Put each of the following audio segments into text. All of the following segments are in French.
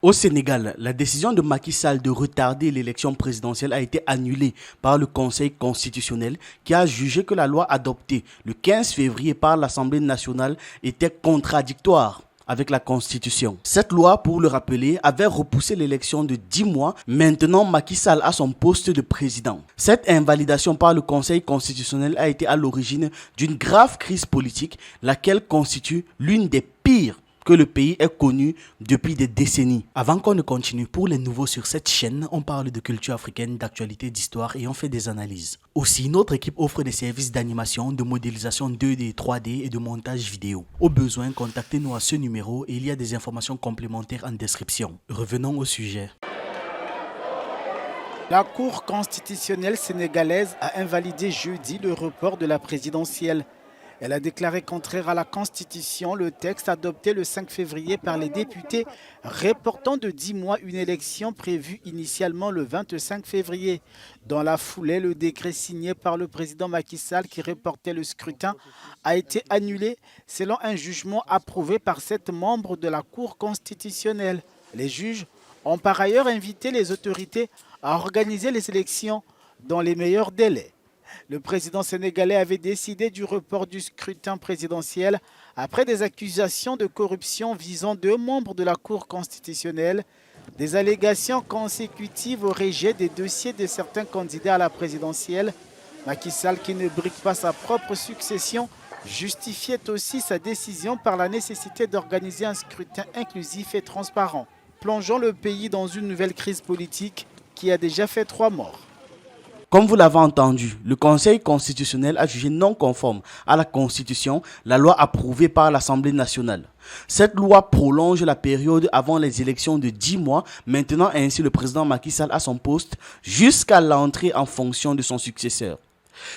Au Sénégal, la décision de Macky Sall de retarder l'élection présidentielle a été annulée par le Conseil constitutionnel qui a jugé que la loi adoptée le 15 février par l'Assemblée nationale était contradictoire avec la Constitution. Cette loi, pour le rappeler, avait repoussé l'élection de 10 mois. Maintenant, Macky Sall a son poste de président. Cette invalidation par le Conseil constitutionnel a été à l'origine d'une grave crise politique, laquelle constitue l'une des pires que le pays ait connu depuis des décennies. Avant qu'on ne continue, pour les nouveaux sur cette chaîne, on parle de culture africaine, d'actualité, d'histoire et on fait des analyses. Aussi, notre équipe offre des services d'animation, de modélisation 2D, 3D et de montage vidéo. Au besoin, contactez-nous à ce numéro et il y a des informations complémentaires en description. Revenons au sujet. La Cour constitutionnelle sénégalaise a invalidé jeudi le report de la présidentielle. Elle a déclaré contraire à la Constitution le texte adopté le 5 février par les députés reportant de 10 mois une élection prévue initialement le 25 février. Dans la foulée, le décret signé par le président Macky Sall qui reportait le scrutin a été annulé selon un jugement approuvé par 7 membres de la Cour constitutionnelle. Les juges ont par ailleurs invité les autorités à organiser les élections dans les meilleurs délais. Le président sénégalais avait décidé du report du scrutin présidentiel après des accusations de corruption visant 2 membres de la Cour constitutionnelle, des allégations consécutives au rejet des dossiers de certains candidats à la présidentielle. Macky Sall, qui ne brigue pas sa propre succession, justifiait aussi sa décision par la nécessité d'organiser un scrutin inclusif et transparent, plongeant le pays dans une nouvelle crise politique qui a déjà fait 3 morts. Comme vous l'avez entendu, le Conseil constitutionnel a jugé non conforme à la Constitution la loi approuvée par l'Assemblée nationale. Cette loi prolonge la période avant les élections de 10 mois, maintenant ainsi le président Macky Sall à son poste jusqu'à l'entrée en fonction de son successeur.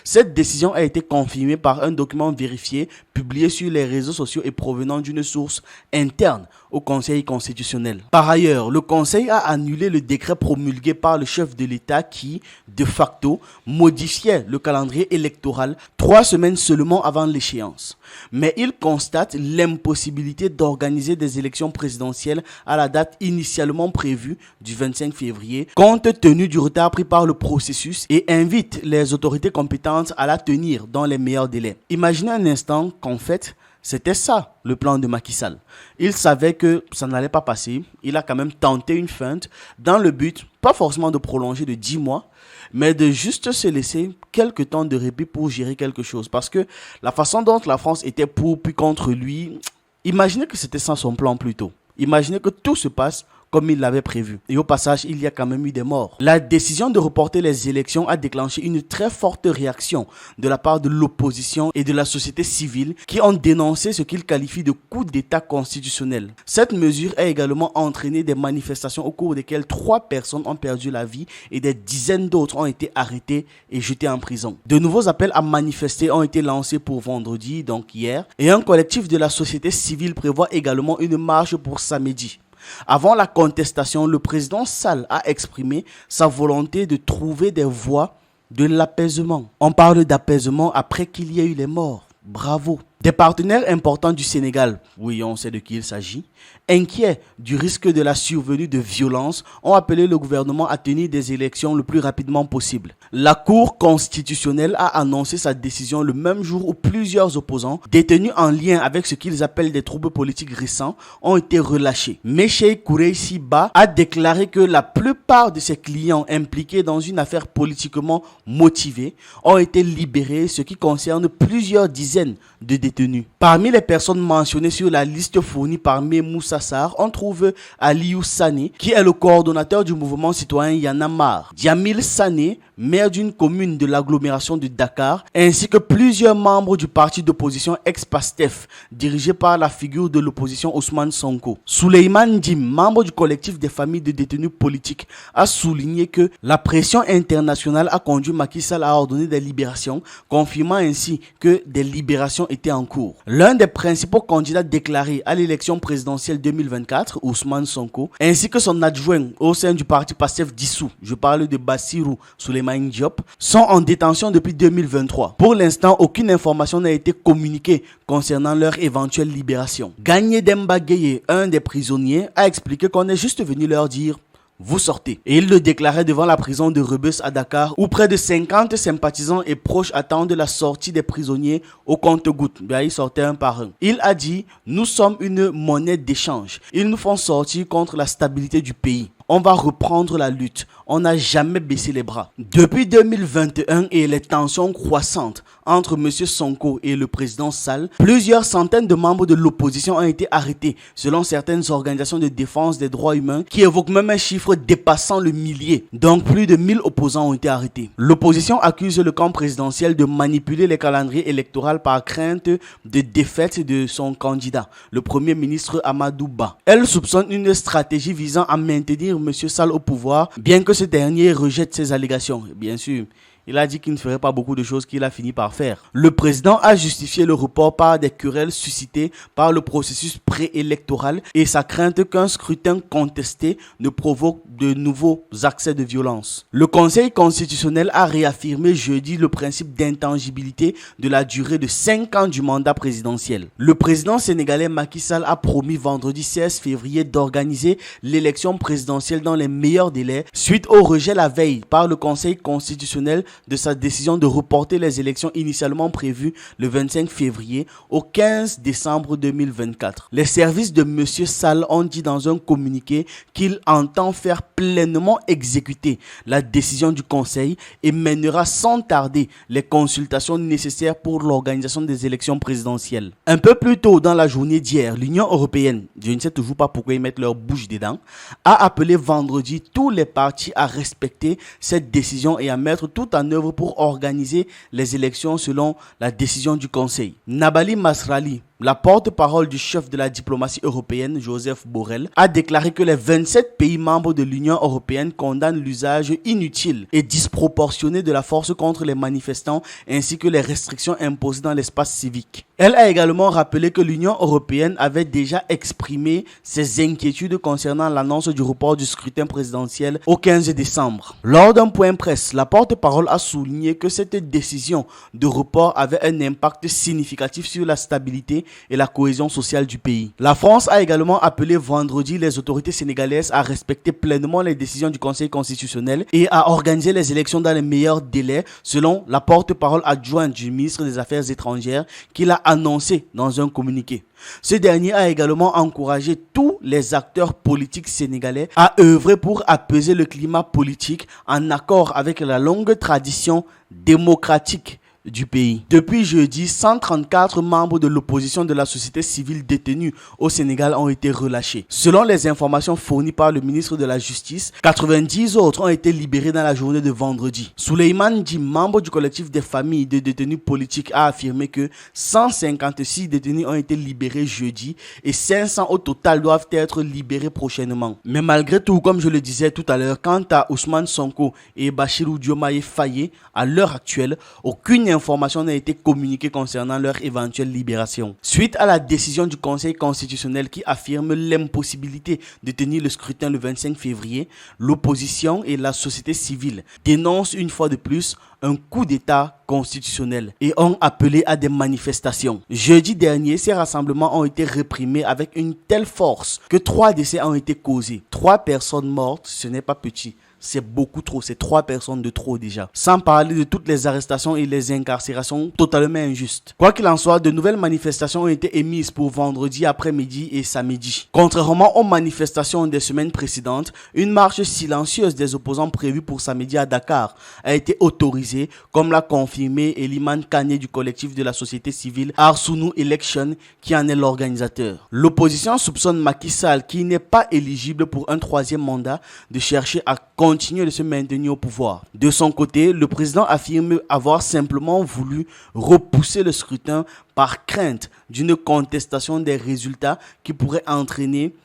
Cette décision a été confirmée par un document vérifié, publié sur les réseaux sociaux et provenant d'une source interne au Conseil constitutionnel. Par ailleurs, le Conseil a annulé le décret promulgué par le chef de l'État qui, de facto, modifiait le calendrier électoral 3 semaines seulement avant l'échéance. Mais il constate l'impossibilité d'organiser des élections présidentielles à la date initialement prévue du 25 février, compte tenu du retard pris par le processus et invite les autorités compétentes à la tenir dans les meilleurs délais. Imaginez un instant qu'en fait, c'était ça le plan de Macky Sall. Il savait que ça n'allait pas passer. Il a quand même tenté une feinte dans le but, pas forcément de prolonger de 10 mois, mais de juste se laisser quelques temps de répit pour gérer quelque chose. Parce que la façon dont la France était pour puis contre lui, imaginez que c'était ça son plan plutôt. Imaginez que tout se passe comme il l'avait prévu. Et au passage, il y a quand même eu des morts. La décision de reporter les élections a déclenché une très forte réaction de la part de l'opposition et de la société civile qui ont dénoncé ce qu'ils qualifient de coup d'État constitutionnel. Cette mesure a également entraîné des manifestations au cours desquelles 3 personnes ont perdu la vie et des dizaines d'autres ont été arrêtées et jetées en prison. De nouveaux appels à manifester ont été lancés pour vendredi, donc hier, et un collectif de la société civile prévoit également une marche pour samedi. Avant la contestation, le président Sall a exprimé sa volonté de trouver des voies de l'apaisement. On parle d'apaisement après qu'il y ait eu les morts. Bravo. Des partenaires importants du Sénégal, oui, on sait de qui il s'agit, inquiets du risque de la survenue de violences, ont appelé le gouvernement à tenir des élections le plus rapidement possible. La Cour constitutionnelle a annoncé sa décision le même jour où plusieurs opposants, détenus en lien avec ce qu'ils appellent des troubles politiques récents, ont été relâchés. Mecheï Koureyssi Ba a déclaré que la plupart de ses clients impliqués dans une affaire politiquement motivée ont été libérés, ce qui concerne plusieurs dizaines de détenus. Parmi les personnes mentionnées sur la liste fournie par Moussa Sarr, on trouve Aliou Sané, qui est le coordonnateur du mouvement citoyen Y en a marre, Djamil Sané, maire d'une commune de l'agglomération de Dakar, ainsi que plusieurs membres du parti d'opposition ex-PASTEF, dirigé par la figure de l'opposition Ousmane Sonko. Souleymane Dim, membre du collectif des familles de détenus politiques, a souligné que la pression internationale a conduit Macky Sall à ordonner des libérations, confirmant ainsi que des libérations étaient en en cours. L'un des principaux candidats déclarés à l'élection présidentielle 2024, Ousmane Sonko, ainsi que son adjoint au sein du parti PASTEF dissous, je parle de Bassirou Souleymane Diop, sont en détention depuis 2023. Pour l'instant, aucune information n'a été communiquée concernant leur éventuelle libération. Gagné Demba Gueye, un des prisonniers, a expliqué qu'on est juste venu leur dire vous sortez. Et il le déclarait devant la prison de Rebeuss à Dakar, où près de 50 sympathisants et proches attendent la sortie des prisonniers au compte-gouttes. Bien, ils sortaient un par un. Il a dit, nous sommes une monnaie d'échange. Ils nous font sortir contre la stabilité du pays. On va reprendre la lutte. On n'a jamais baissé les bras. Depuis 2021 et les tensions croissantes entre M. Sonko et le président Sall, plusieurs centaines de membres de l'opposition ont été arrêtés, selon certaines organisations de défense des droits humains qui évoquent même un chiffre dépassant le millier. Donc plus de 1000 opposants ont été arrêtés. L'opposition accuse le camp présidentiel de manipuler les calendriers électoraux par crainte de défaite de son candidat, le premier ministre Amadou Ba. Elle soupçonne une stratégie visant à maintenir M. Sall au pouvoir, bien que ce dernier rejette ces allégations. Bien sûr, il a dit qu'il ne ferait pas beaucoup de choses qu'il a fini par faire. Le président a justifié le report par des querelles suscitées par le processus préélectoral et sa crainte qu'un scrutin contesté ne provoque de nouveaux accès de violence. Le Conseil constitutionnel a réaffirmé jeudi le principe d'intangibilité de la durée de 5 ans du mandat présidentiel. Le président sénégalais Macky Sall a promis vendredi 16 février d'organiser l'élection présidentielle dans les meilleurs délais suite au rejet la veille par le Conseil constitutionnel de sa décision de reporter les élections initialement prévues le 25 février au 15 décembre 2024. Les services de M. Sall ont dit dans un communiqué qu'il entend faire pleinement exécuter la décision du Conseil et mènera sans tarder les consultations nécessaires pour l'organisation des élections présidentielles. Un peu plus tôt dans la journée d'hier, l'Union européenne, je ne sais toujours pas pourquoi ils mettent leur bouche dedans, a appelé vendredi tous les partis à respecter cette décision et à mettre tout en œuvre pour organiser les élections selon la décision du Conseil. Nabali Masrali, la porte-parole du chef de la diplomatie européenne, Joseph Borrell, a déclaré que les 27 pays membres de l'Union européenne condamnent l'usage inutile et disproportionné de la force contre les manifestants ainsi que les restrictions imposées dans l'espace civique. Elle a également rappelé que l'Union européenne avait déjà exprimé ses inquiétudes concernant l'annonce du report du scrutin présidentiel au 15 décembre. Lors d'un point presse, la porte-parole a souligné que cette décision de report avait un impact significatif sur la stabilité et la cohésion sociale du pays. La France a également appelé vendredi les autorités sénégalaises à respecter pleinement les décisions du Conseil constitutionnel et à organiser les élections dans les meilleurs délais, selon la porte-parole adjointe du ministre des Affaires étrangères qui l'a annoncé dans un communiqué. Ce dernier a également encouragé tous les acteurs politiques sénégalais à œuvrer pour apaiser le climat politique en accord avec la longue tradition démocratique du pays. Depuis jeudi, 134 membres de l'opposition de la société civile détenus au Sénégal ont été relâchés. Selon les informations fournies par le ministre de la Justice, 90 autres ont été libérés dans la journée de vendredi. Souleymane Di, membre du collectif des familles de détenus politiques, a affirmé que 156 détenus ont été libérés jeudi et 500 au total doivent être libérés prochainement. Mais malgré tout, comme je le disais tout à l'heure, quant à Ousmane Sonko et Bassirou Diomaye Faye, à l'heure actuelle, aucune information n'a été communiquée concernant leur éventuelle libération. Suite à la décision du Conseil constitutionnel qui affirme l'impossibilité de tenir le scrutin le 25 février, l'opposition et la société civile dénoncent une fois de plus un coup d'État constitutionnel et ont appelé à des manifestations. Jeudi dernier, ces rassemblements ont été réprimés avec une telle force que 3 décès ont été causés. 3 personnes mortes, ce n'est pas petit. C'est beaucoup trop, c'est 3 personnes de trop déjà. Sans parler de toutes les arrestations et les incarcérations totalement injustes. Quoi qu'il en soit, de nouvelles manifestations ont été émises pour vendredi après-midi et samedi. Contrairement aux manifestations des semaines précédentes, une marche silencieuse des opposants prévue pour samedi à Dakar a été autorisée, comme l'a confirmé Eliman Kane du collectif de la société civile Arsounou Election, qui en est l'organisateur. L'opposition soupçonne Macky Sall, qui n'est pas éligible pour un 3e mandat, de chercher à continuer de se maintenir au pouvoir. De son côté, le président affirme avoir simplement voulu repousser le scrutin par crainte d'une contestation des résultats qui pourrait entraîner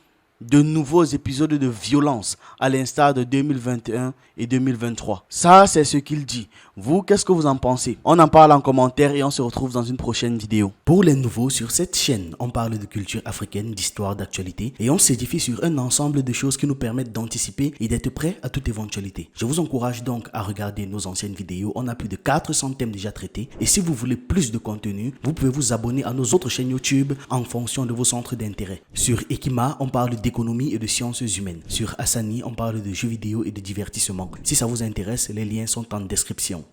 de nouveaux épisodes de violence à l'instar de 2021 et 2023. Ça, c'est ce qu'il dit. Vous, qu'est-ce que vous en pensez? On en parle en commentaire et on se retrouve dans une prochaine vidéo. Pour les nouveaux, sur cette chaîne, on parle de culture africaine, d'histoire, d'actualité et on s'édifie sur un ensemble de choses qui nous permettent d'anticiper et d'être prêts à toute éventualité. Je vous encourage donc à regarder nos anciennes vidéos. On a plus de 400 thèmes déjà traités et si vous voulez plus de contenu, vous pouvez vous abonner à nos autres chaînes YouTube en fonction de vos centres d'intérêt. Sur Ekima, on parle d'économie et de sciences humaines. Sur Hassani, on parle de jeux vidéo et de divertissement. Si ça vous intéresse, les liens sont en description.